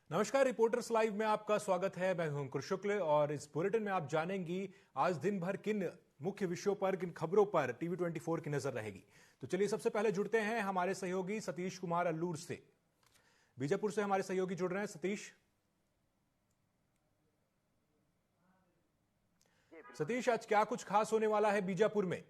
नमस्कार, reporters live में आपका स्वागत है। मैं हूं अंकुर शुक्ल और इस बुलेटिन में आप जानेंगी आज दिन भर किन मुख्य विषयों पर, किन खबरों पर टीवी 24 की नजर रहेगी। तो चलिए सबसे पहले जुड़ते हैं हमारे सहयोगी सतीश कुमार अल्लूर से। बीजापुर से हमारे सहयोगी जुड़ रहे हैं। सतीश, आज क्या कुछ खास होने वाला है बीजापुर में?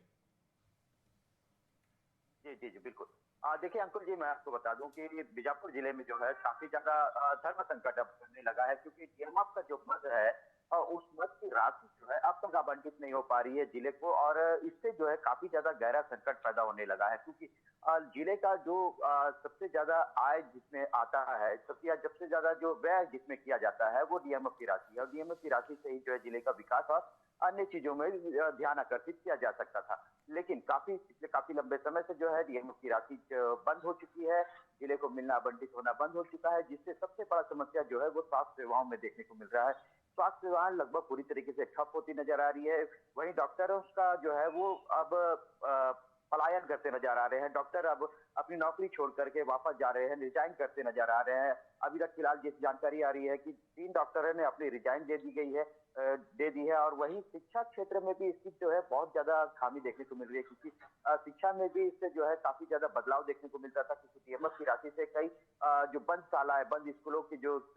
जी जी जी बिल्कुल। देखिए अंकुर जी, मैं आपको बता दूं कि बीजापुर जिले में जो है काफी ज्यादा धर्म संकट अब बनने लगा है, क्योंकि डीएमएफ का जो मद है उस मद की राशि जो है अब तक आवंटित नहीं हो पा रही है जिले को, और इससे जो है काफी ज्यादा गहरा संकट पैदा होने लगा है। क्योंकि जिले का जो सबसे ज्यादा आय जिसमें आता है, सबसे ज्यादा जो व्यय जिसमें किया जाता है वो डीएमएफ की राशि है, और डीएमएफ की राशि से ही जो है जिले का विकास और अन्य चीजों में ध्यान आकर्षित किया जा सकता था। लेकिन पिछले काफी लंबे समय से जो है डीएमएफ की राशि बंद हो चुकी है, जिले को मिलना आवंटित होना बंद हो चुका है, जिससे सबसे बड़ा समस्या जो है वो स्वास्थ्य सेवाओं में देखने को मिल रहा है। स्वास्थ्य सेवाएं लगभग पूरी तरीके से ठप होती नजर आ रही है। वहीं डॉक्टरों का जो है वो अब पलायन करते नजर आ रहे हैं। डॉक्टर अब अपनी नौकरी छोड़ करके वापस जा रहे हैं, रिजाइन करते नजर आ रहे हैं। अभी तक फिलहाल जिस जानकारी आ रही है कि 3 डॉक्टरों ने अपनी रिजाइन दे दी है। और वहीं शिक्षा क्षेत्र में भी इसकी जो है बहुत ज्यादा खामी देखने को मिल रही है, क्योंकि शिक्षा में भी इससे जो है काफी ज्यादा बदलाव देखने को मिलता था। क्योंकि डीएमएफ की राशि से कई जो बंद शालाएं, बंद स्कूलों की जो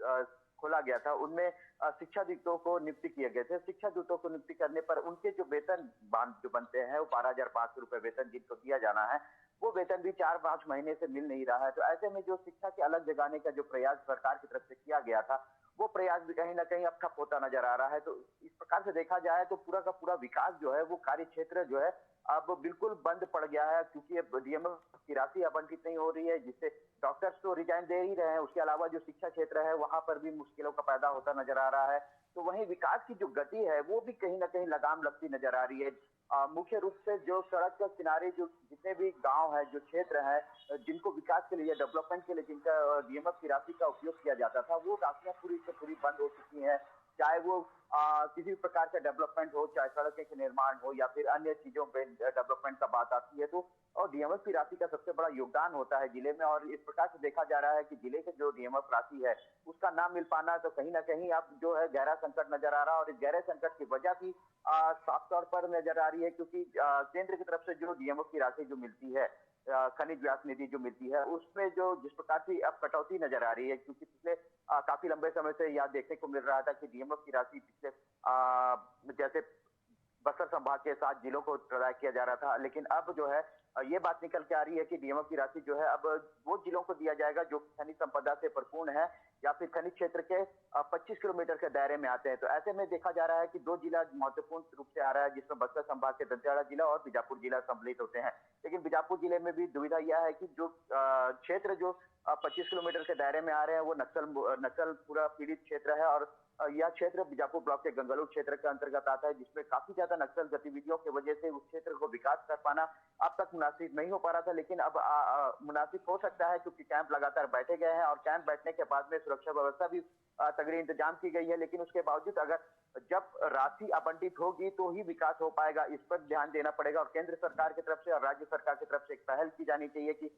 खोला गया था, उनमें शिक्षा दूतों को नियुक्ति किए गए थे। शिक्षा दूतों को नियुक्ति करने पर उनके जो वेतन जो बनते हैं वो 12,500 रुपए वेतन जिनको दिया जाना है, वो वेतन भी 4-5 महीने से मिल नहीं रहा है। तो ऐसे में जो शिक्षा के अलग जगाने का जो प्रयास सरकार की तरफ से किया गया था, वो प्रयास भी कहीं ना कहीं अब ठप होता नजर आ रहा है। तो इस प्रकार से देखा जाए तो पूरा का पूरा विकास जो है वो कार्य क्षेत्र जो है अब बिल्कुल बंद पड़ गया है, क्योंकि अब डीएमएफ की राशि आवंटित नहीं हो रही है, जिससे डॉक्टर्स तो रिजाइन दे ही रहे हैं, उसके अलावा जो शिक्षा क्षेत्र है वहां पर भी मुश्किलों का पैदा होता नजर आ रहा है। तो वहीं विकास की जो गति है वो भी कहीं ना कहीं लगाम लगती नजर आ रही है। मुख्य रूप से जो सड़क के किनारे जो जितने भी गांव है, जो क्षेत्र है, जिनको विकास के लिए, डेवलपमेंट के लिए जिनका डीएमएफ की राशि का उपयोग किया जाता था, वो राशियां पूरी से पूरी बंद हो चुकी हैं। चाहे वो किसी प्रकार का डेवलपमेंट हो, चाहे सड़क के निर्माण हो या फिर अन्य चीजों पे डेवलपमेंट का बात आती है, तो और डीएमएफ की राशि का सबसे बड़ा योगदान होता है जिले में। और इस प्रकार से देखा जा रहा है कि जिले के जो डीएमएफ राशि है उसका ना मिल पाना तो कहीं ना कहीं अब जो है गहरा संकट नजर आ रहा है। और इस गहरे संकट की वजह भी साफ तौर पर नजर आ रही है, क्योंकि केंद्र की तरफ से जो डीएमएफ की राशि जो मिलती है, खनिज व्यास निधि जो मिलती है, उसमें जो जिस प्रकार की अब कटौती नजर आ रही है, क्योंकि पिछले काफी लंबे समय से यह देखने को मिल रहा था कि डीएमएफ की राशि पिछले जैसे बस्तर संभाग के 7 जिलों को प्रदान किया जा रहा था, लेकिन अब जो है ये बात निकल के आ रही है कि डीएमएफ की राशि जो है अब वो जिलों को दिया जाएगा जो खनिज संपदा से भरपूर है या फिर खनिज क्षेत्र के 25 किलोमीटर के दायरे में आते हैं। तो ऐसे में देखा जा रहा है कि 2 जिला महत्वपूर्ण रूप से आ रहा है, जिसमें बस्तर संभाग के दंतेवाड़ा जिला और बीजापुर जिला सम्मिलित होते हैं। लेकिन बीजापुर जिले में भी दुविधा यह है कि जो क्षेत्र जो 25 किलोमीटर के दायरे में आ रहे हैं वो नक्सल पूरा पीड़ित क्षेत्र है, और यह क्षेत्र बीजापुर ब्लॉक के गंगलू क्षेत्र के अंतर्गत आता है, जिसमें काफी ज्यादा नक्सल गतिविधियों की वजह से उस क्षेत्र को विकास कर पाना अब तक मुनासिब नहीं हो पा रहा था। लेकिन अब मुनासिब हो सकता है, क्योंकि कैंप लगातार बैठे गए हैं और कैंप बैठने के बाद में सुरक्षा व्यवस्था भी तगड़ी इंतजाम की गई है। लेकिन उसके बावजूद अगर जब राशि आवंटित होगी तो ही विकास हो पाएगा, इस पर ध्यान देना पड़ेगा। और केंद्र सरकार की तरफ से और राज्य सरकार की तरफ से एक पहल की जानी चाहिए कि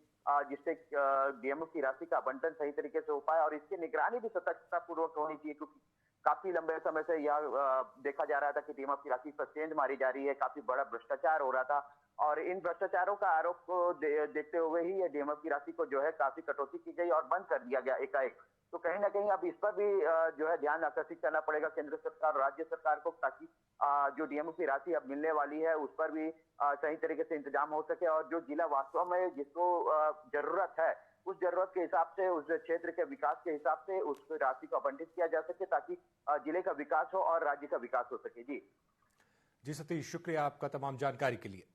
जिससे डीएमएफ की राशि का आवंटन सही तरीके से हो पाए, और इसकी निगरानी भी सतर्कता पूर्वक होनी चाहिए, क्योंकि काफी लंबे समय से यह देखा जा रहा था कि डीएमएफ की राशि पर सेंध मारी जा रही है, काफी बड़ा भ्रष्टाचार हो रहा था। और इन भ्रष्टाचारों का आरोप को देखते हुए ही ये डीएमएफ की राशि को जो है काफी कटौती की गई और बंद कर दिया गया एकाएक। तो कहीं ना कहीं अब इस पर भी जो है ध्यान आकर्षित करना पड़ेगा केंद्र सरकार, राज्य सरकार को, ताकि जो डीएमएफ की राशि अब मिलने वाली है उस पर भी सही तरीके से इंतजाम हो सके, और जो जिला वास्तव में जिसको जरूरत है उस जरूरत के हिसाब से, उस क्षेत्र के विकास के हिसाब से उस राशि को आवंटित किया जा सके, ताकि जिले का विकास हो और राज्य का विकास हो सके। जी सतीश, शुक्रिया आपका तमाम जानकारी के लिए।